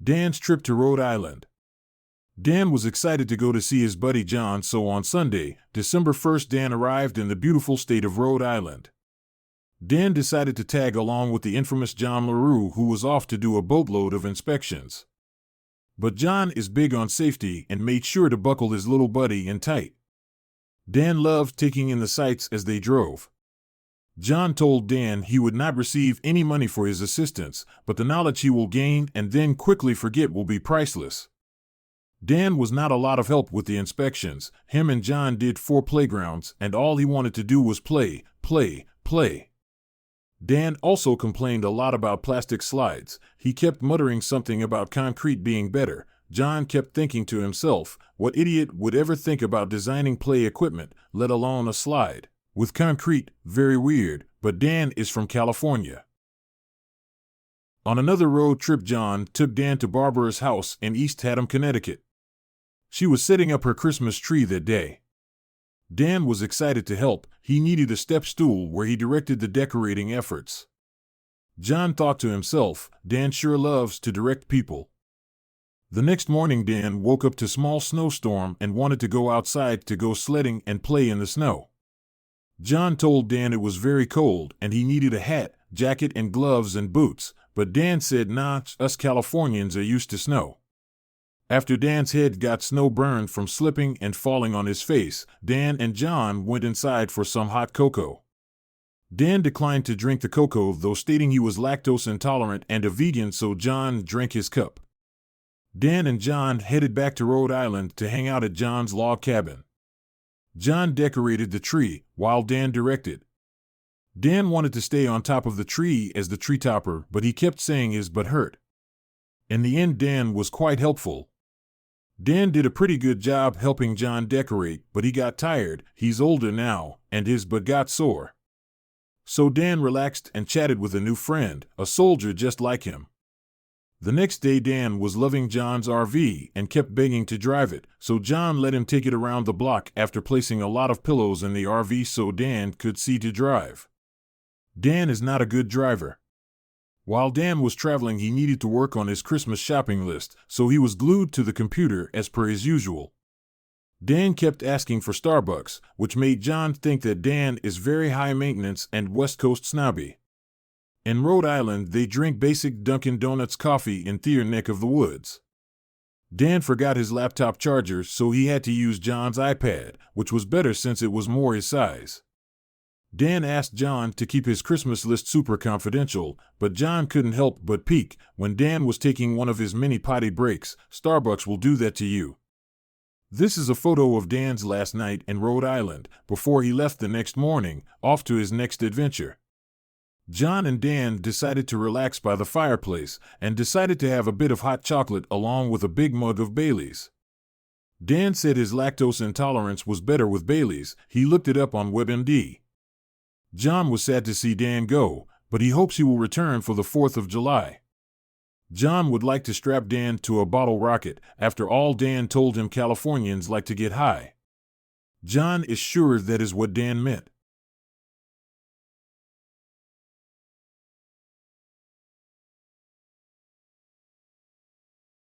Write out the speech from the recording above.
Dan's trip to Rhode Island. Dan was excited to go to see his buddy John, so on Sunday, December 1st, Dan arrived in the beautiful state of Rhode Island. Dan decided to tag along with the infamous John LaRue, who was off to do a boatload of inspections. But John is big on safety and made sure to buckle his little buddy in tight. Dan loved taking in the sights as they drove. John told Dan he would not receive any money for his assistance, but the knowledge he will gain and then quickly forget will be priceless. Dan was not a lot of help with the inspections. Him and John did 4 playgrounds, and all he wanted to do was play, play, play. Dan also complained a lot about plastic slides. He kept muttering something about concrete being better. John kept thinking to himself, what idiot would ever think about designing play equipment, let alone a slide? With concrete, very weird, but Dan is from California. On another road trip, John took Dan to Barbara's house in East Haddam, Connecticut. She was setting up her Christmas tree that day. Dan was excited to help. He needed a step stool where he directed the decorating efforts. John thought to himself, Dan sure loves to direct people. The next morning, Dan woke up to a small snowstorm and wanted to go outside to go sledding and play in the snow. John told Dan it was very cold and he needed a hat, jacket, and gloves and boots, but Dan said, nah, us Californians are used to snow. After Dan's head got snow burned from slipping and falling on his face, Dan and John went inside for some hot cocoa. Dan declined to drink the cocoa, though stating he was lactose intolerant and a vegan, so John drank his cup. Dan and John headed back to Rhode Island to hang out at John's log cabin. John decorated the tree, while Dan directed. Dan wanted to stay on top of the tree as the tree topper, but he kept saying his butt hurt. In the end, Dan was quite helpful. Dan did a pretty good job helping John decorate, but he got tired. He's older now, and his butt got sore. So Dan relaxed and chatted with a new friend, a soldier just like him. The next day, Dan was loving John's RV and kept begging to drive it, so John let him take it around the block after placing a lot of pillows in the RV so Dan could see to drive. Dan is not a good driver. While Dan was traveling, he needed to work on his Christmas shopping list, so he was glued to the computer as per his usual. Dan kept asking for Starbucks, which made John think that Dan is very high maintenance and West Coast snobby. In Rhode Island, they drink basic Dunkin' Donuts coffee in their neck of the woods. Dan forgot his laptop charger, so he had to use John's iPad, which was better since it was more his size. Dan asked John to keep his Christmas list super confidential, but John couldn't help but peek when Dan was taking one of his mini potty breaks. Starbucks will do that to you. This is a photo of Dan's last night in Rhode Island, before he left the next morning, off to his next adventure. John and Dan decided to relax by the fireplace and decided to have a bit of hot chocolate along with a big mug of Bailey's. Dan said his lactose intolerance was better with Bailey's. He looked it up on WebMD. John was sad to see Dan go, but he hopes he will return for the 4th of July. John would like to strap Dan to a bottle rocket. After all, Dan told him Californians like to get high. John is sure that is what Dan meant.